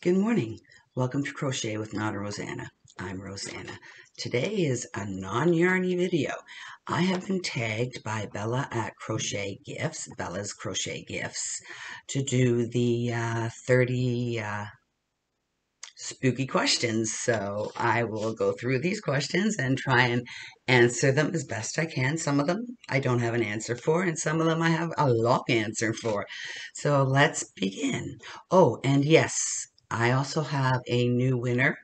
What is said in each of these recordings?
Good morning. Welcome to Crochet with Not a Rosanna. I'm Rosanna. Today is a non-yarny video. I have been tagged by Bella at Crochet Gifts, Bella's Crochet Gifts, to do the 30 spooky questions. So I will go through these questions and try and answer them as best I can. Some of them I don't have an answer for, and some of them I have a long answer for. So let's begin. Oh, and yes, I also have a new winner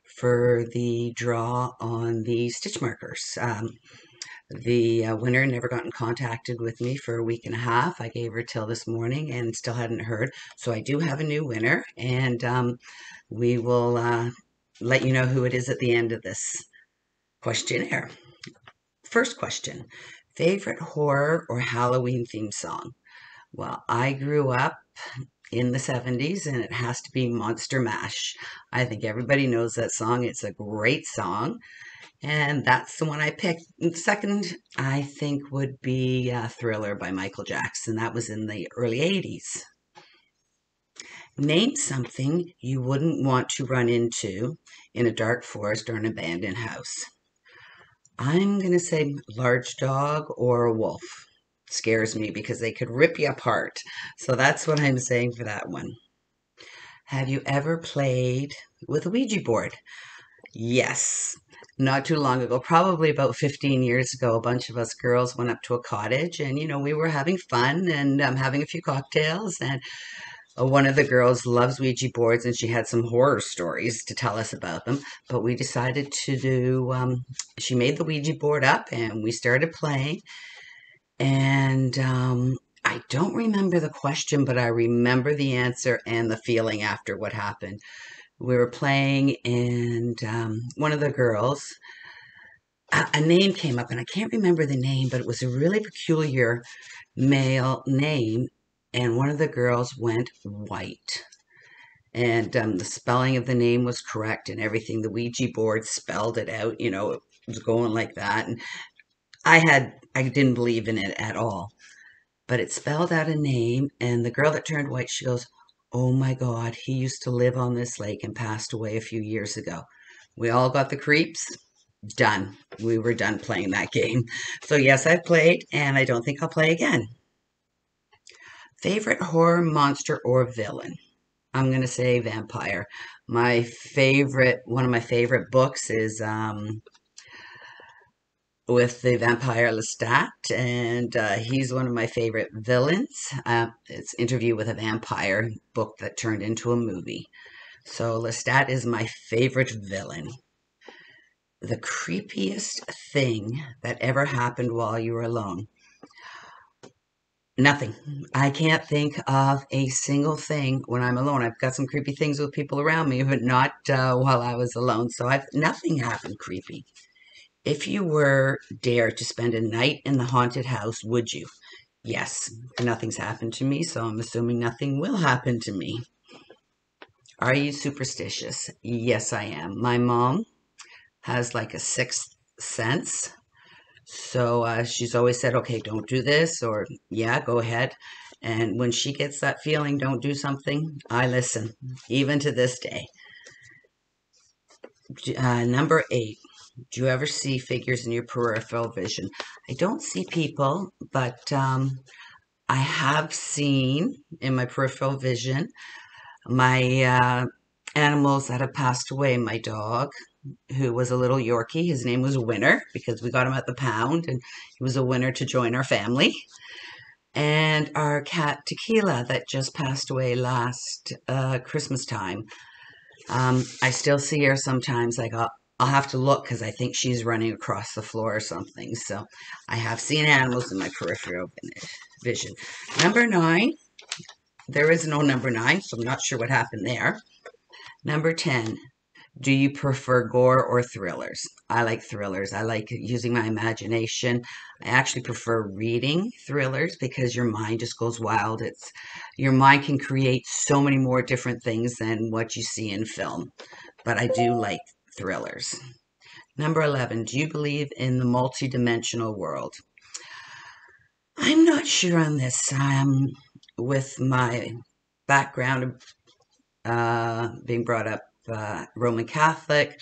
for the draw on the stitch markers. The winner never got in contacted with me for a week and a half. I gave her till this morning and still hadn't heard. So I do have a new winner, and we will let you know who it is at the end of this questionnaire. First question, favorite horror or Halloween theme song? Well, I grew up in the 70s, and it has to be Monster Mash. I think everybody knows that song. It's a great song, and that's the one I picked. Second, I think, would be Thriller by Michael Jackson. That was in the early 80s. Name something you wouldn't want to run into in a dark forest or an abandoned house. I'm going to say large dog or a wolf. Scares me because they could rip you apart. So that's what I'm saying for that one. Have you ever played with a Ouija board? Yes. Not too long ago, probably about 15 years ago, a bunch of us girls went up to a cottage, and we were having fun and having a few cocktails, and one of the girls loves Ouija boards, and she had some horror stories to tell us about them. But we decided to do, she made the Ouija board up, and we started playing. And I don't remember the question, but I remember the answer and the feeling after what happened. We were playing, and one of the girls, a name came up, and I can't remember the name, but it was a really peculiar male name, and one of the girls went white. And the spelling of the name was correct and everything. The Ouija board spelled it out, it was going like that. And I didn't believe in it at all. But it spelled out a name, and the girl that turned white, she goes, "Oh my God, he used to live on this lake and passed away a few years ago." We all got the creeps. Done. We were done playing that game. So yes, I've played, and I don't think I'll play again. Favorite horror monster or villain? I'm going to say vampire. One of my favorite books is with the vampire Lestat, and he's one of my favorite villains. It's Interview with a Vampire book that turned into a movie. So Lestat is my favorite villain. The creepiest thing that ever happened while you were alone? Nothing. I can't think of a single thing when I'm alone. I've got some creepy things with people around me, but not while I was alone. So nothing happened creepy. If you were dared to spend a night in the haunted house, would you? Yes. Nothing's happened to me, so I'm assuming nothing will happen to me. Are you superstitious? Yes, I am. My mom has like a sixth sense. So she's always said, okay, don't do this, or yeah, go ahead. And when she gets that feeling, don't do something, I listen, even to this day. Number 8. Do you ever see figures in your peripheral vision? I don't see people, but I have seen in my peripheral vision my animals that have passed away. My dog, who was a little Yorkie, his name was Winner because we got him at the pound, and he was a winner to join our family. And our cat Tequila that just passed away last Christmas time. I still see her sometimes. I'll have to look because I think she's running across the floor or something. So I have seen animals in my peripheral vision. Number 9. There is no number 9, so I'm not sure what happened there. Number 10. Do you prefer gore or thrillers? I like thrillers. I like using my imagination. I actually prefer reading thrillers because your mind just goes wild. Your mind can create so many more different things than what you see in film. But I do like thrillers. Number 11, do you believe in the multidimensional world? I'm not sure on this. With my background being brought up Roman Catholic,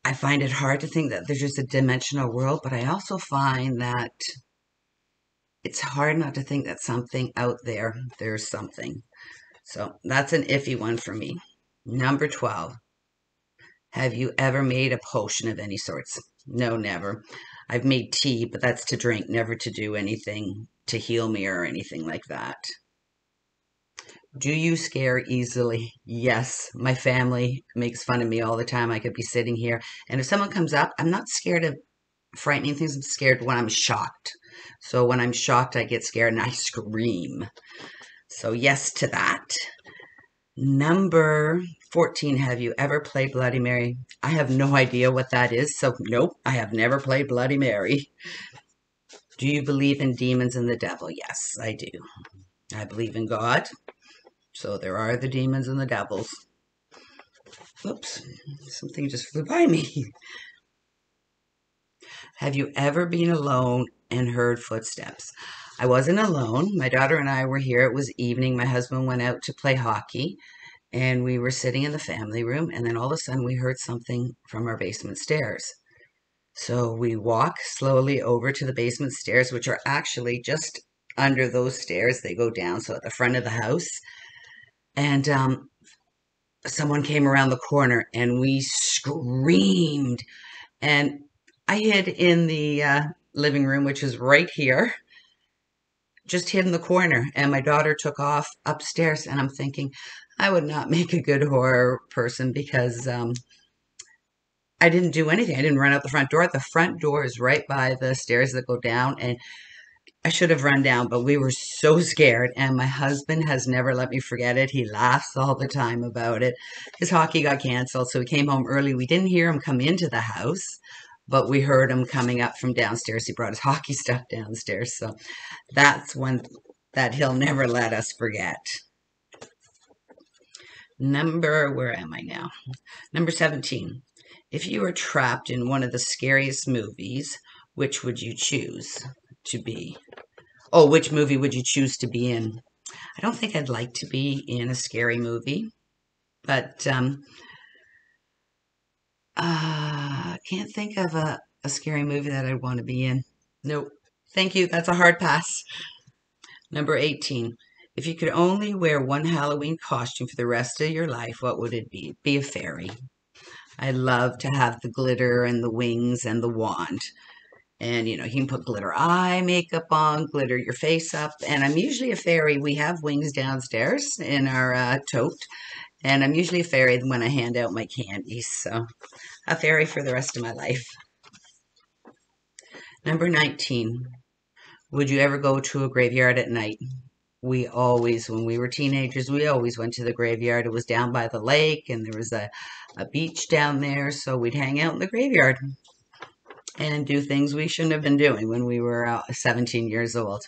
I find it hard to think that there's just a dimensional world, but I also find that it's hard not to think that something out there, there's something. So that's an iffy one for me. Number 12. Have you ever made a potion of any sorts? No, never. I've made tea, but that's to drink, never to do anything to heal me or anything like that. Do you scare easily? Yes. My family makes fun of me all the time. I could be sitting here, and if someone comes up, I'm not scared of frightening things. I'm scared when I'm shocked. So when I'm shocked, I get scared and I scream. So yes to that. Number 14, have you ever played Bloody Mary? I have no idea what that is, so nope, I have never played Bloody Mary. Do you believe in demons and the devil? Yes, I do. I believe in God, so there are the demons and the devils. Oops, something just flew by me. Have you ever been alone and heard footsteps? I wasn't alone. My daughter and I were here. It was evening. My husband went out to play hockey, and we were sitting in the family room, and then all of a sudden we heard something from our basement stairs. So we walk slowly over to the basement stairs, which are actually just under those stairs. They go down, so at the front of the house. And someone came around the corner, and we screamed. And I hid in the living room, which is right here, just hid in the corner. And my daughter took off upstairs, and I'm thinking, I would not make a good horror person because I didn't do anything. I didn't run out the front door. The front door is right by the stairs that go down, and I should have run down, but we were so scared, and my husband has never let me forget it. He laughs all the time about it. His hockey got canceled, so he came home early. We didn't hear him come into the house, but we heard him coming up from downstairs. He brought his hockey stuff downstairs, so that's one that he'll never let us forget. Where am I now? Number 17. If you were trapped in one of the scariest movies, which would you choose to be? Oh, which movie would you choose to be in? I don't think I'd like to be in a scary movie, but can't think of a scary movie that I'd want to be in. Nope. Thank you. That's a hard pass. Number 18. If you could only wear one Halloween costume for the rest of your life, what would it be? Be a fairy. I love to have the glitter and the wings and the wand. And, you can put glitter eye makeup on, glitter your face up. And I'm usually a fairy. We have wings downstairs in our tote. And I'm usually a fairy when I hand out my candies. So a fairy for the rest of my life. Number 19. Would you ever go to a graveyard at night? We always, when we were teenagers, we always went to the graveyard. It was down by the lake, and there was a beach down there, so we'd hang out in the graveyard and do things we shouldn't have been doing when we were 17 years old.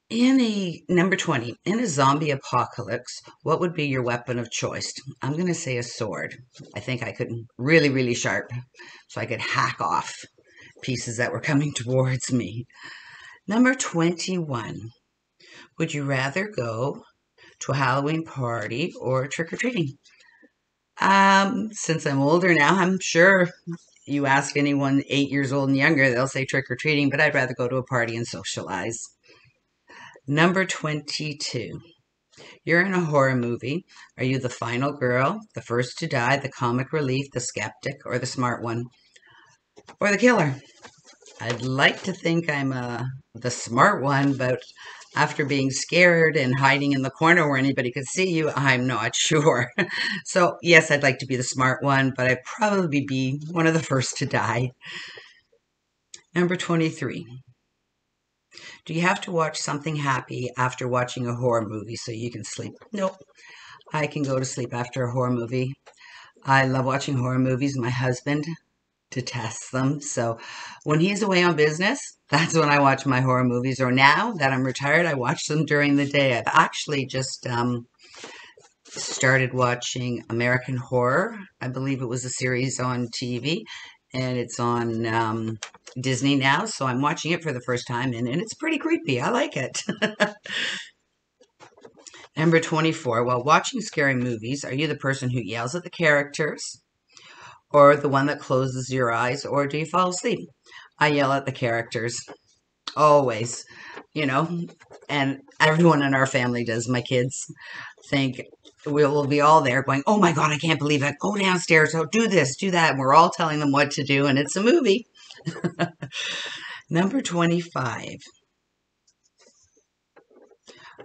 Number 20, in a zombie apocalypse, what would be your weapon of choice? I'm going to say a sword. I think I could really, really sharp, so I could hack off pieces that were coming towards me. Number 21, would you rather go to a Halloween party or trick-or-treating? Since I'm older now, I'm sure you ask anyone 8 years old and younger, they'll say trick-or-treating, but I'd rather go to a party and socialize. Number 22. You're in a horror movie. Are you the final girl, the first to die, the comic relief, the skeptic, or the smart one? Or the killer? I'd like to think I'm the smart one, but after being scared and hiding in the corner where anybody could see you, I'm not sure. So, yes, I'd like to be the smart one, but I'd probably be one of the first to die. Number 23. Do you have to watch something happy after watching a horror movie so you can sleep? Nope. I can go to sleep after a horror movie. I love watching horror movies. My husband detests them. So when he's away on business, that's when I watch my horror movies. Or now that I'm retired, I watch them during the day. I've actually just started watching American Horror. I believe it was a series on TV, and it's on Disney now. So I'm watching it for the first time, and it's pretty creepy. I like it. Number 24, while watching scary movies, are you the person who yells at the characters or the one that closes your eyes, or do you fall asleep? I yell at the characters, always, you know, and everyone in our family does. My kids think we'll be all there going, oh my God, I can't believe it. Go downstairs, oh, do this, do that. And we're all telling them what to do, and it's a movie. Number 25.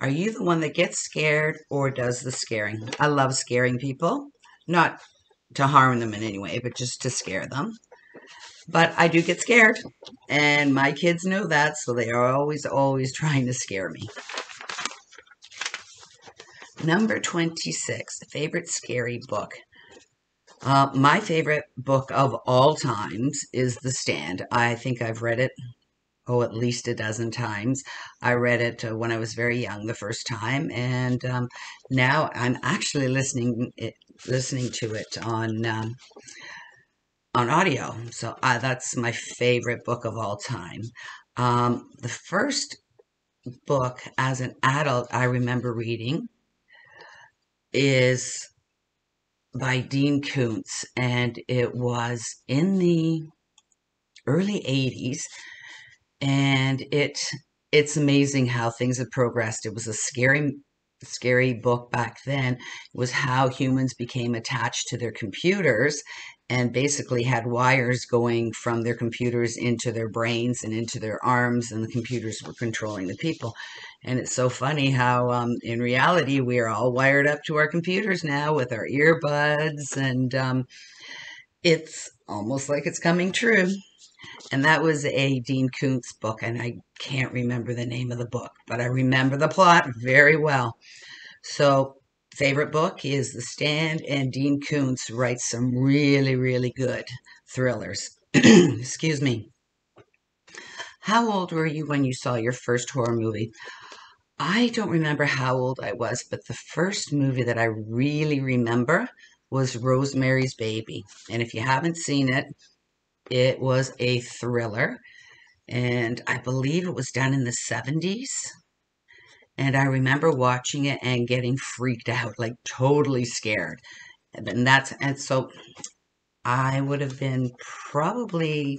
Are you the one that gets scared or does the scaring? I love scaring people, not to harm them in any way, but just to scare them. But I do get scared, and my kids know that, so they are always trying to scare me. Number 26, favorite scary book. My favorite book of all times is The Stand. I think I've read it, at least a dozen times. I read it when I was very young the first time, and now I'm actually listening to it on audio. So that's my favorite book of all time. The first book as an adult I remember reading is by Dean Koontz, and it was in the early 80s, and it's amazing how things have progressed. It was a scary book back then. It was how humans became attached to their computers and basically had wires going from their computers into their brains and into their arms, and the computers were controlling the people. And it's so funny how in reality we are all wired up to our computers now with our earbuds, and it's almost like it's coming true. And that was a Dean Koontz book, and I can't remember the name of the book, but I remember the plot very well. So, favorite book is The Stand, and Dean Koontz writes some really, really good thrillers. Excuse me. How old were you when you saw your first horror movie? I don't remember how old I was, but the first movie that I really remember was Rosemary's Baby. And if you haven't seen it, it was a thriller, and I believe it was done in the 70s. And I remember watching it and getting freaked out, like totally scared. And so I would have been probably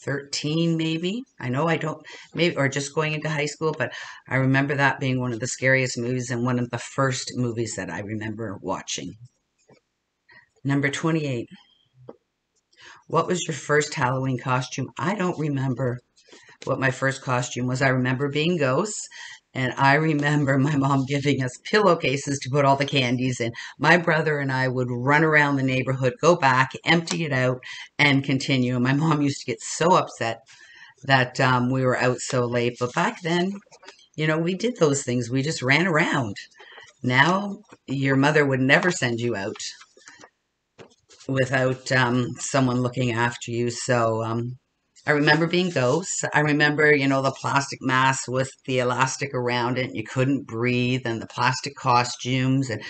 13 maybe. I know I don't, maybe, or just going into high school, but I remember that being one of the scariest movies and one of the first movies that I remember watching. Number 28. What was your first Halloween costume? I don't remember what my first costume was. I remember being ghosts, and I remember my mom giving us pillowcases to put all the candies in. My brother and I would run around the neighborhood, go back, empty it out, and continue. My mom used to get so upset that we were out so late. But back then, we did those things. We just ran around. Now, your mother would never send you out without someone looking after you. So I remember being ghosts. I remember, the plastic mask with the elastic around it, and you couldn't breathe, and the plastic costumes. And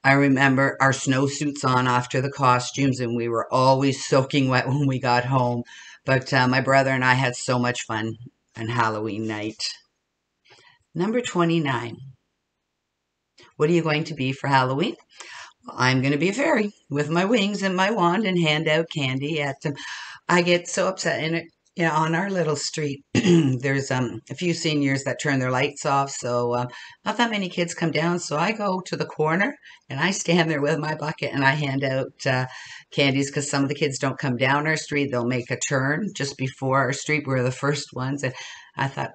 I remember our snowsuits on after the costumes, and we were always soaking wet when we got home. But my brother and I had so much fun on Halloween night. Number 29. What are you going to be for Halloween? I'm going to be a fairy with my wings and my wand and hand out candy at them. I get so upset in it. On our little street, there's a few seniors that turn their lights off, so not that many kids come down. So I go to the corner and I stand there with my bucket and I hand out candies, because some of the kids don't come down our street. They'll make a turn just before our street. We're the first ones, and I thought,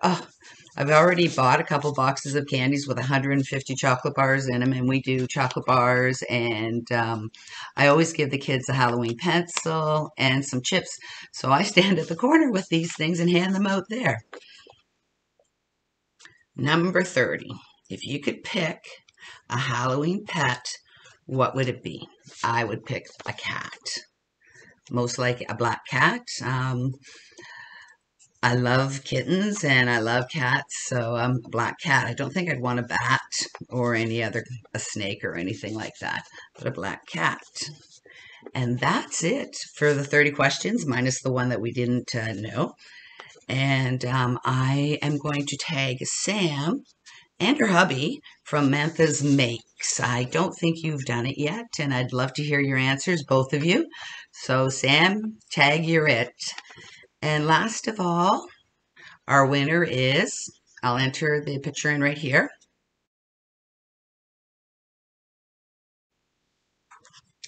I've already bought a couple boxes of candies with 150 chocolate bars in them, and we do chocolate bars, and I always give the kids a Halloween pencil and some chips. So I stand at the corner with these things and hand them out there. Number 30. If you could pick a Halloween pet, what would it be? I would pick a cat. Most likely a black cat. I love kittens and I love cats, so a black cat. I don't think I'd want a bat or a snake or anything like that, but a black cat. And that's it for the 30 questions, minus the one that we didn't know. And I am going to tag Sam and her hubby from Mantha's Makes. I don't think you've done it yet, and I'd love to hear your answers, both of you. So Sam, tag you're it. And last of all, our winner is, I'll enter the picture in right here.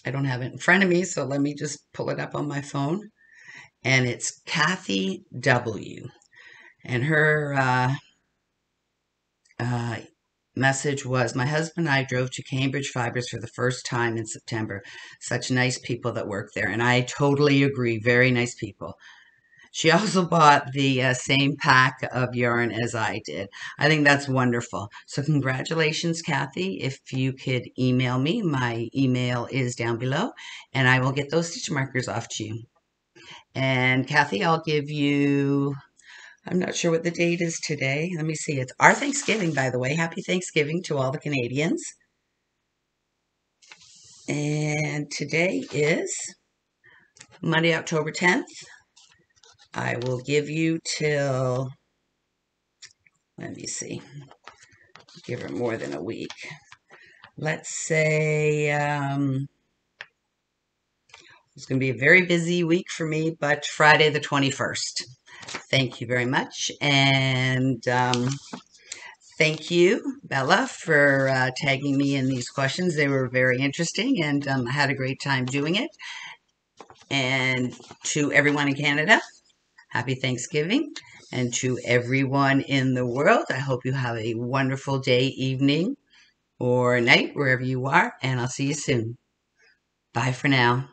I don't have it in front of me, so let me just pull it up on my phone. And it's Kathy W. And her message was, my husband and I drove to Cambridge Fibers for the first time in September. Such nice people that work there. And I totally agree. Very nice people. She also bought the same pack of yarn as I did. I think that's wonderful. So congratulations, Kathy. If you could email me, my email is down below, and I will get those stitch markers off to you. And Kathy, I'll give you, I'm not sure what the date is today. Let me see. It's our Thanksgiving, by the way. Happy Thanksgiving to all the Canadians. And today is Monday, October 10th. I will give you till, let me see, give her more than a week. Let's say it's going to be a very busy week for me, but Friday the 21st. Thank you very much. And thank you, Bella, for tagging me in these questions. They were very interesting, and I had a great time doing it. And to everyone in Canada, happy Thanksgiving. And to everyone in the world, I hope you have a wonderful day, evening, or night, wherever you are. And I'll see you soon. Bye for now.